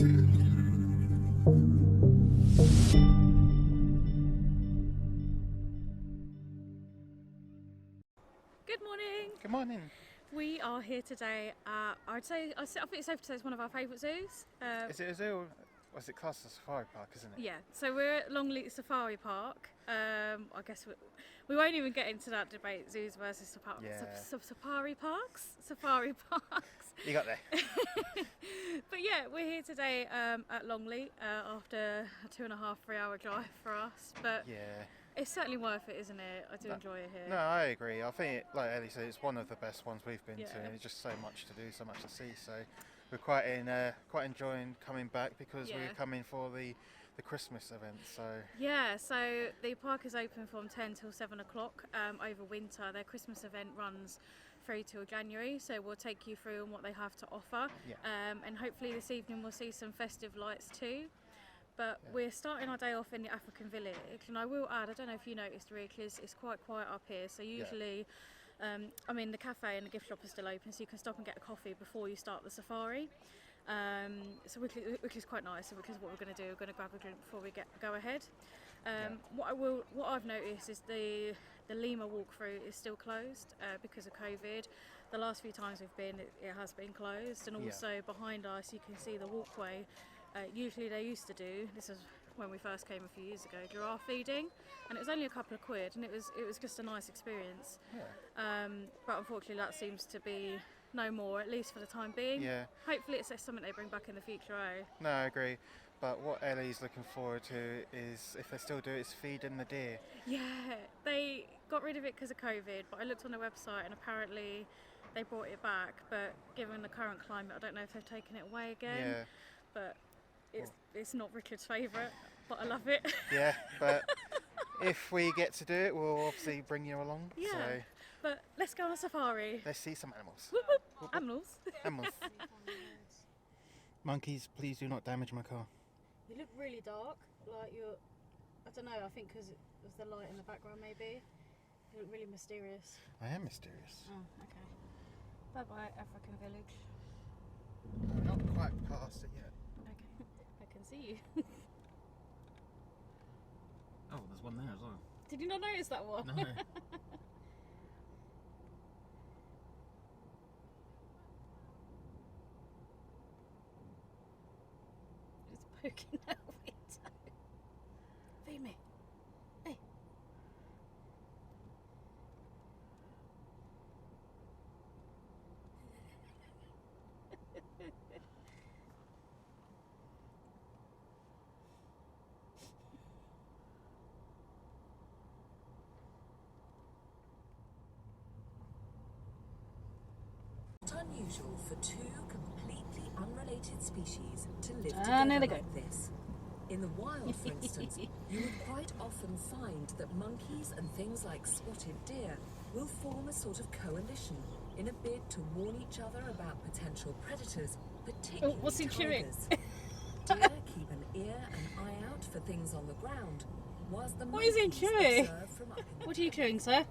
Good morning. Good morning. We are here today at, I think it's safe to say it's one of our favourite zoos. Is it a zoo or was it classed as a safari park, isn't it? Yeah, so we're at Longleat Safari Park. I guess we won't even get into that debate, zoos versus safari parks. Safari parks. You got there. But yeah, we're here today at Longleat after a 2.5-3 hour drive for us. But Yeah. it's certainly worth it, isn't it? I do enjoy it here. No, I agree. I think, like Ellie said, it's one of the best ones we've been to. Yeah. There's just so much to do, so much to see. So we're quite enjoying coming back because we're coming for the Christmas event. So yeah, so the park is open from 10 till 7 o'clock over winter. Their Christmas event runs through till January, so we'll take you through on what they have to offer. Yeah. And hopefully this evening we'll see some festive lights too. But we're starting our day off in the African village, and I will add, I don't know if you noticed, Rick, it's quite quiet up here, so usually the cafe and the gift shop are still open, so you can stop and get a coffee before you start the safari, which is quite nice, which is what we're going to do. We're going to grab a drink before we go ahead. What I've noticed is the lemur walkthrough is still closed because of COVID. The last few times we've been, it has been closed, and also behind us you can see the walkway. Usually they used to do, this is when we first came a few years ago, giraffe feeding, and it was only a couple of quid, and it was just a nice experience. yeah. But unfortunately that seems to be no more, at least for the time being. Yeah. Hopefully it's something they bring back in the future. No, I agree. But what Ellie's looking forward to is, if they still do it, is feeding the deer. Yeah, they got rid of it because of COVID, but I looked on their website and apparently they brought it back, but given the current climate I don't know if they've taken it away again. Yeah. But it's not Richard's favourite, but I love it. Yeah, but if we get to do it, we'll obviously bring you along. Yeah, So but let's go on a safari. let's see some animals. Whoop, whoop. Animals. Animals. Monkeys, please do not damage my car. You look really dark, like you're, I don't know, I think because it was the light in the background maybe. You look really mysterious. I am mysterious. Oh, okay. Bye bye, African village. We're not quite past it yet. Okay, I can see you. Oh, there's one there as well. Did you not notice that one? No. It's poking out window. Feed me. Hey. Not unusual for two completely unrelated species to live there together they go. like this. In the wild, for instance, you would quite often find that monkeys and things like spotted deer will form a sort of coalition in a bid to warn each other about potential predators, particularly what's he chewing? tigers. Deer keep an ear and eye out for things on the ground, whilst the What is he monkeys chewing? observe from up in the What are you chewing, sir?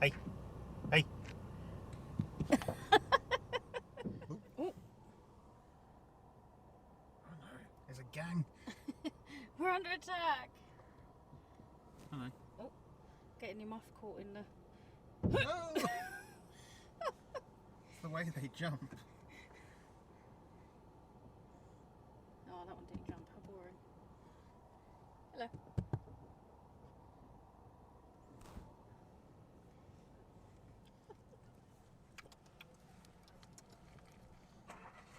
Hey. Hey. Oh. Oh no, there's a gang. We're under attack. Hello. Oh, getting your muff caught in the... No! It's the way they jump. Oh, that one didn't jump. How boring. Hello.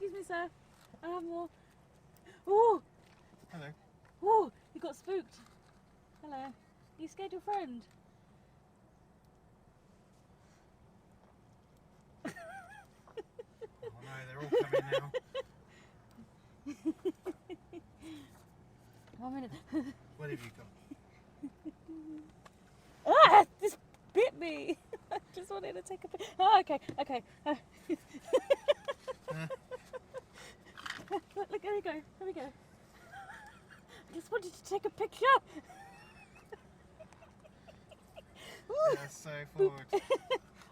Excuse me, sir. I have more. Oh, Hello. oh, you got spooked. Hello. You scared your friend? Oh no, they're all coming now. 1 minute. What have you got? Ah! This bit me. I just wanted to take a picture. Oh, okay, okay. Look, there we go. There we go. I just wanted to take a picture. Yeah, so forward.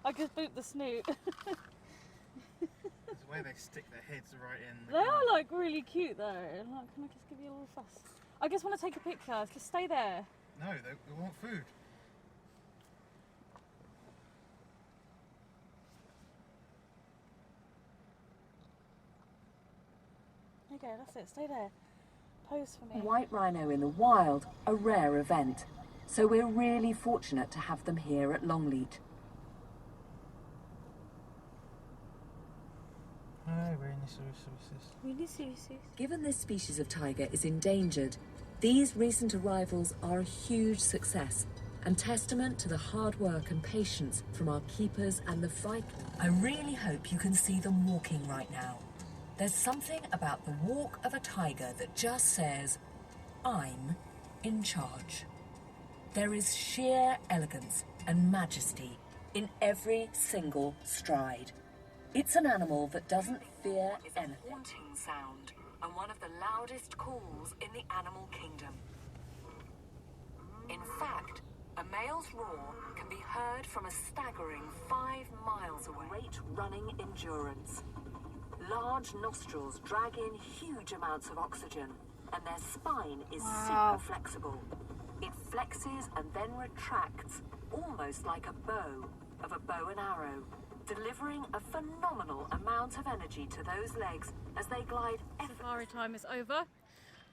I just booped the snoot. There's The way they stick their heads right in. They are like really cute though. Like, can I just give you a little fuss? I just want to take a picture. Just stay there. No, they want food. Okay, that's it. Stay there. Pose for me. White rhino in the wild, a rare event. So we're really fortunate to have them here at Longleat. Given this species of tiger is endangered, these recent arrivals are a huge success and testament to the hard work and patience from our keepers and the fight. I really hope you can see them walking right now. There's something about the walk of a tiger that just says, I'm in charge. There is sheer elegance and majesty in every single stride. It's an animal that doesn't fear anything. It's a haunting sound and one of the loudest calls in the animal kingdom. In fact, a male's roar can be heard from a staggering 5 miles away. Great running endurance. Large nostrils drag in huge amounts of oxygen, and their spine is super flexible. It flexes and then retracts, almost like a bow and arrow, delivering a phenomenal amount of energy to those legs as they glide. Safari time is over.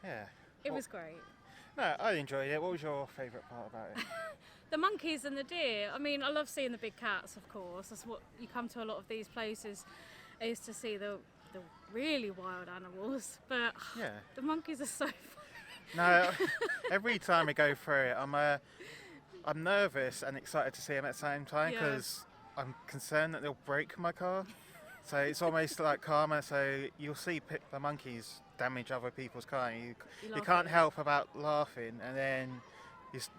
Yeah. It was great. No, I enjoyed it. What was your favourite part about it? The monkeys and the deer. I mean, I love seeing the big cats, of course. That's what you come to a lot of these places, is to see the really wild animals. But Yeah. the monkeys are so fun. No, every time I go through it, I'm nervous and excited to see them at the same time because I'm concerned that they'll break my car. So it's almost like karma. So you'll see the monkeys damage other people's car. And you can't help about laughing, and then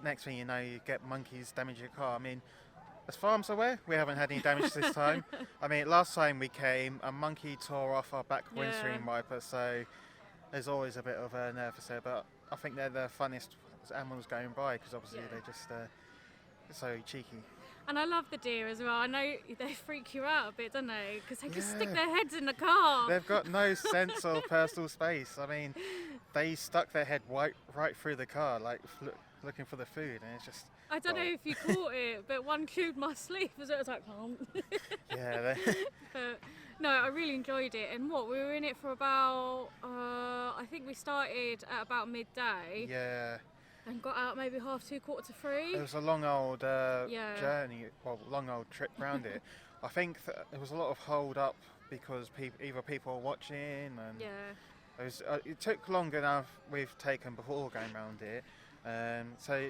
next thing you know, you get monkeys damage your car. I mean, as far as I'm aware, we haven't had any damage this time. I mean, last time we came, a monkey tore off our back windscreen wiper. So there's always a bit of a nervous there, but I think they're the funniest animals going by because obviously they're just so cheeky. And I love the deer as well. I know they freak you out a bit, don't they? Because they just stick their heads in the car. They've got no sense of personal space. I mean, they stuck their head right through the car, like looking for the food, and it's just... I don't know if you caught it, but one chewed my sleeve as it was like, Yeah. But no, I really enjoyed it. And we were in it for about, I think we started at about midday. Yeah. And got out maybe 2:30, 3:15. It was a long old journey, long old trip round it. I think there was a lot of hold up because either people were watching and it took longer than we've taken before going round it. So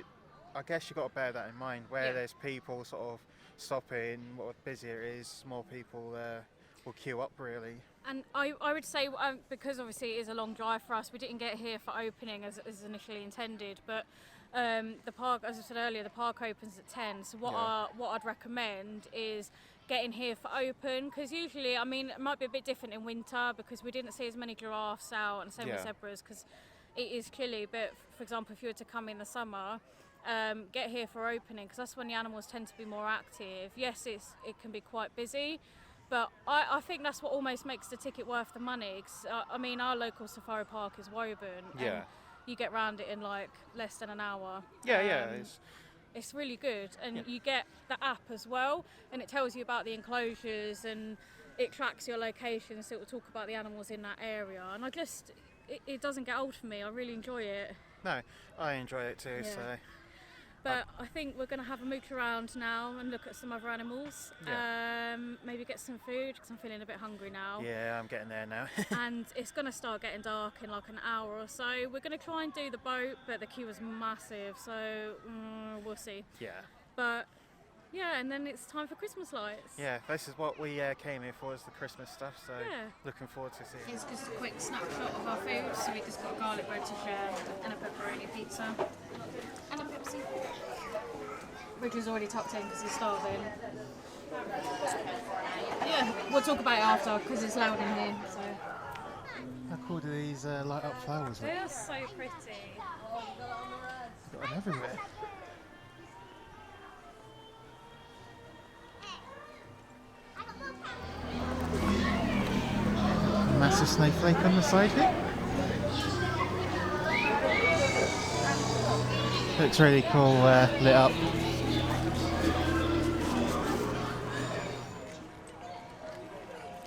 I guess you've got to bear that in mind. Where there's people sort of stopping, what busier it is, more people will queue up really. And I would say, because obviously it is a long drive for us, we didn't get here for opening as initially intended, but the park, as I said earlier, the park opens at 10, so what I'd recommend is getting here for open, because usually, I mean, it might be a bit different in winter because we didn't see as many giraffes out and same with zebras because it is chilly, but for example, if you were to come in the summer, get here for opening because that's when the animals tend to be more active. Yes, it can be quite busy, but I think that's what almost makes the ticket worth the money. Cause, I mean, our local safari park is Woburn, and you get round it in like less than an hour. It's really good, and you get the app as well, and it tells you about the enclosures and it tracks your location, so it will talk about the animals in that area. And it doesn't get old for me. I really enjoy it. No, I enjoy it too. So. But I think we're going to have a mooch around now and look at some other animals. Maybe get some food because I'm feeling a bit hungry now. Yeah, I'm getting there now. And it's going to start getting dark in like an hour or so. We're going to try and do the boat, but the queue is massive, so we'll see. Yeah. But yeah, and then it's time for Christmas lights. Yeah, this is what we came here for, is the Christmas stuff. So looking forward to seeing. Here's just a quick snapshot of our food. So we just got a garlic bread to share and a pepperoni pizza. And a Pepsi. Richard's already tucked in because he's starving. Yeah, we'll talk about it after because it's loud in here. So. How cool do these light up flowers look? They are so pretty. You've got them everywhere. snowflake on the side here. Looks really cool, lit up.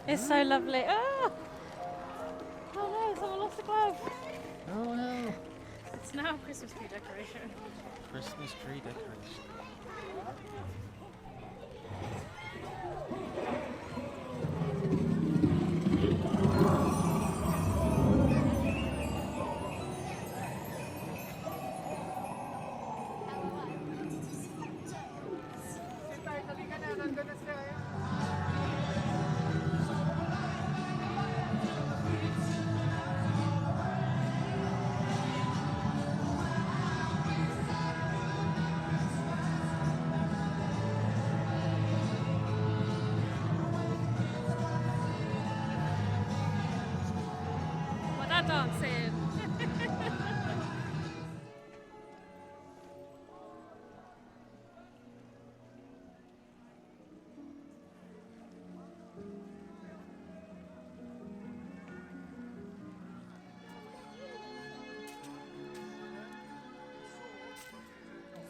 It's so lovely. Oh, no, someone lost the glove. Oh no! It's now Christmas tree decoration. Christmas tree decoration. What that dancing?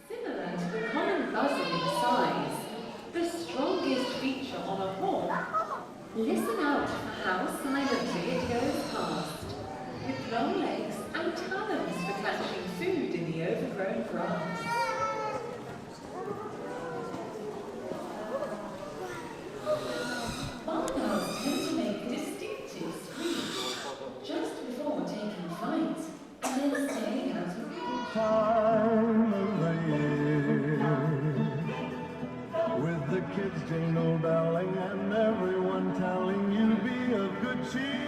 Similar to the common buzzing in size, the strongest feature on a hawk, listen out for how silently it goes past, with long legs and talons for catching food in the overgrown grass. Barnards tend to make a distinctive screech just before taking flight, and then staying out of reach. Time of the year, with the kids jingle belling and everyone telling you be of good cheer.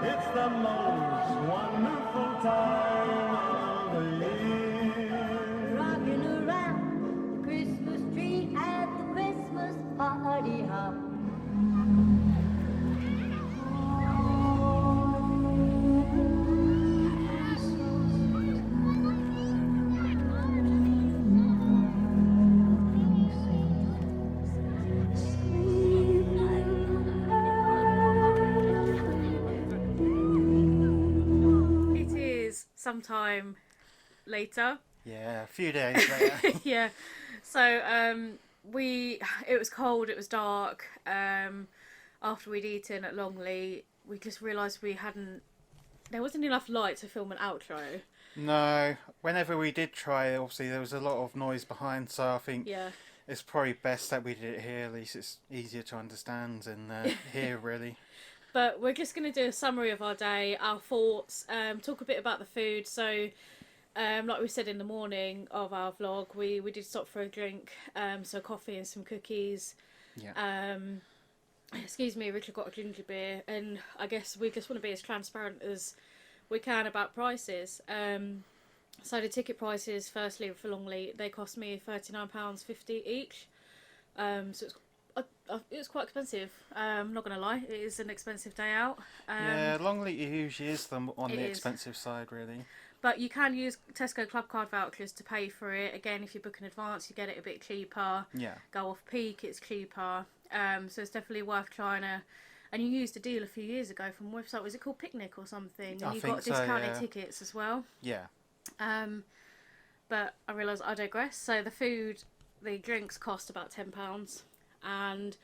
It's the most wonderful time of the year. Rocking around the Christmas tree at the Christmas party hop. It is sometime later. Yeah, a few days later. Yeah. So it was cold, it was dark. After we'd eaten at Longleat, we just realised there wasn't enough light to film an outro. No, whenever we did try, obviously there was a lot of noise behind, so I think Yeah. it's probably best that we did it here. At least it's easier to understand and hear, really. But we're just going to do a summary of our day, our thoughts, talk a bit about the food. So, like we said in the morning of our vlog, we did stop for a drink, so coffee and some cookies. Yeah. Excuse me, Richard got a ginger beer, and I guess we just want to be as transparent as we can about prices. So the ticket prices, firstly for Longleat, they cost me £39.50 each. So it's quite expensive. I'm not gonna lie, it is an expensive day out. Yeah, Longleat usually is on it the is. expensive side, really. But you can use Tesco Club Card vouchers to pay for it. Again, if you book in advance, you get it a bit cheaper. Yeah. Go off peak, it's cheaper. So it's definitely worth trying to. And you used a deal a few years ago from a website. Was it called Picnic or something? And I you think got so, discounted yeah. tickets as well. Yeah. But I realise I digress. So the drinks cost about £10, and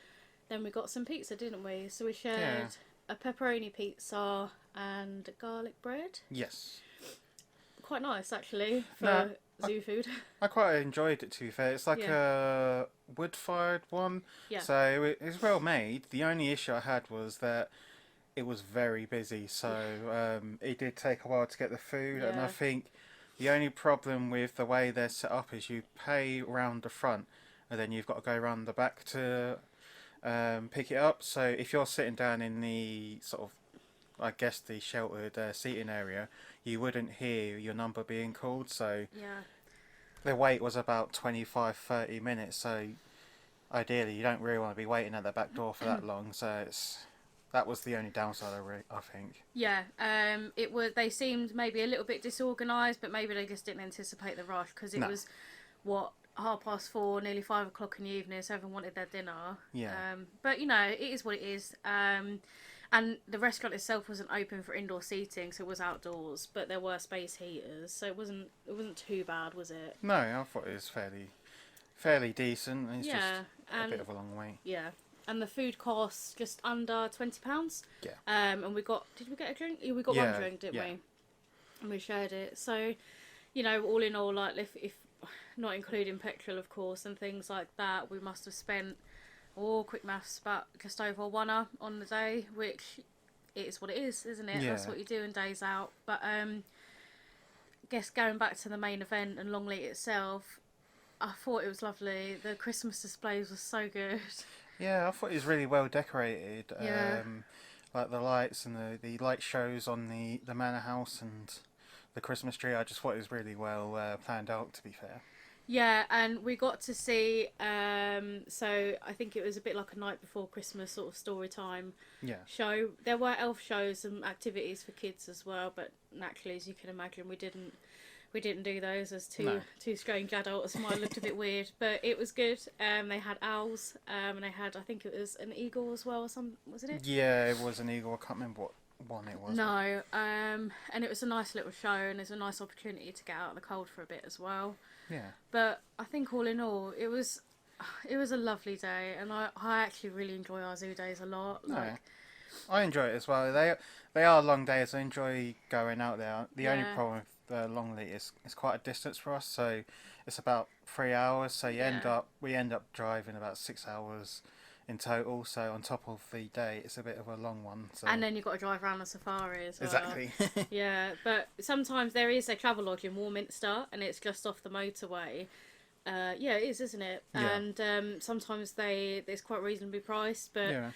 then we got some pizza, didn't we? So we shared a pepperoni pizza and garlic bread. Yes. Quite nice, actually, for No, zoo food. I quite enjoyed it, to be fair. It's like a wood-fired one, Yeah. so it was well made. The only issue I had was that it was very busy, so it did take a while to get the food, and I Yeah. think the only problem with the way they're set up is you pay round the front, and then you've got to go around the back to pick it up. So if you're sitting down in the sort of, I guess, the sheltered seating area, you wouldn't hear your number being called, so Yeah. the wait was about 25-30 minutes, so ideally you don't really want to be waiting at the back door for that long, so that was the only downside, I think. Yeah, they seemed maybe a little bit disorganised, but maybe they just didn't anticipate the rush, because it No. was, 4:30, nearly 5 o'clock in the evening, so everyone wanted their dinner. Yeah. But, it is what it is. And the restaurant itself wasn't open for indoor seating, so it was outdoors, but there were space heaters, so it wasn't too bad, was it? No, I thought it was fairly decent. It's Yeah, just a and bit of a long wait. yeah, and the food costs just under £20. Yeah. And did we get a drink? Yeah, we got Yeah, one drink, didn't yeah. we? And we shared it. So, you know, all in all, like if not including petrol, of course, and things like that, we must have spent, quick maths, about just over £1 on the day, which is what it is, isn't it? That's Yeah. what you do in days out. But I guess going back to the main event and Longleat itself, I thought it was lovely. The Christmas displays were so good. Yeah, I thought it was really well decorated. Yeah. Like the lights and the light shows on the manor house and the Christmas tree. I just thought it was really well planned out, to be fair. Yeah, and we got to see, so I think it was a bit like a night before Christmas sort of story time Yeah. show. There were elf shows and activities for kids as well, but naturally, as you can imagine, we didn't do those as two strange adults. Might have looked a bit weird, but it was good. They had owls, and they had, I think it was an eagle as well, or wasn't it? Yeah, it was an eagle. I can't remember what one it was. No, and it was a nice little show, and it was a nice opportunity to get out in the cold for a bit as well. Yeah. But I think all in all, it was a lovely day, and I actually really enjoy our zoo days a lot. No, I enjoy it as well. They are long days. I enjoy going out there. The only Yeah. problem with the Longleat is it's quite a distance for us, so it's about 3 hours. So we end up driving about 6 hours in total. So on top of the day, it's a bit of a long one. So. And then you've got to drive around the safari as well. Exactly. Yeah, but sometimes there is a travel lodge in Warminster, and it's just off the motorway. Yeah, it is, isn't it? Yeah. And sometimes it's quite reasonably priced, but Yeah.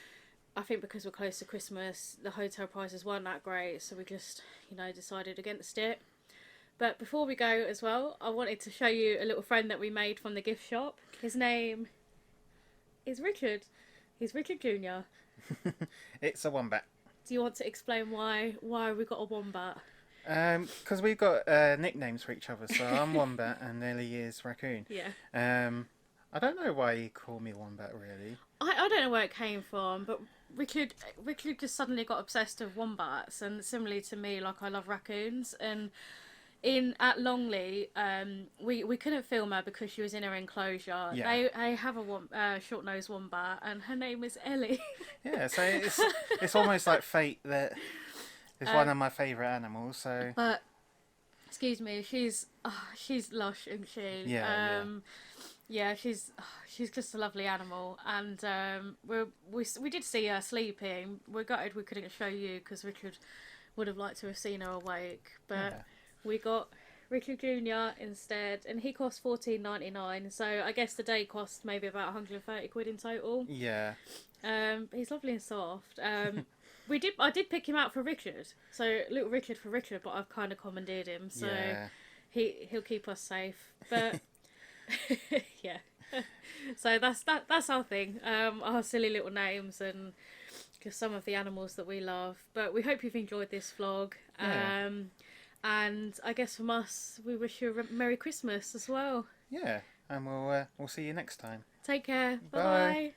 I think because we're close to Christmas, the hotel prices weren't that great, so we just, decided against it. But before we go as well, I wanted to show you a little friend that we made from the gift shop. His name is Richard. He's Richard Jr. It's a wombat. Do you want to explain why we got a wombat? Because we've got nicknames for each other. So I'm Wombat and Nelly is Raccoon. Yeah. I don't know why you call me Wombat, really. I don't know where it came from, but Richard just suddenly got obsessed with wombats, and similarly to me, like I love raccoons. And at Longleat, we couldn't film her because she was in her enclosure. Yeah. They have a short-nosed wombat, and her name is Ellie. Yeah, so it's almost like fate that is one of my favourite animals. So But excuse me, she's lush, isn't she? Yeah, Yeah, she's just a lovely animal, and we did see her sleeping. We're gutted we couldn't show you because Richard would have liked to have seen her awake, but Yeah. we got Richard Jr. instead, and he cost $14.99. So I guess the day cost maybe about 130 quid in total. yeah, He's lovely and soft. I did pick him out for Richard, so little Richard for Richard, but I've kind of commandeered him, so yeah. he'll keep us safe. But yeah, so that's our thing. Our silly little names and just some of the animals that we love. But we hope you've enjoyed this vlog. Yeah. And I guess from us, we wish you a Merry Christmas as well. Yeah, and we'll see you next time. Take care. Bye. Bye.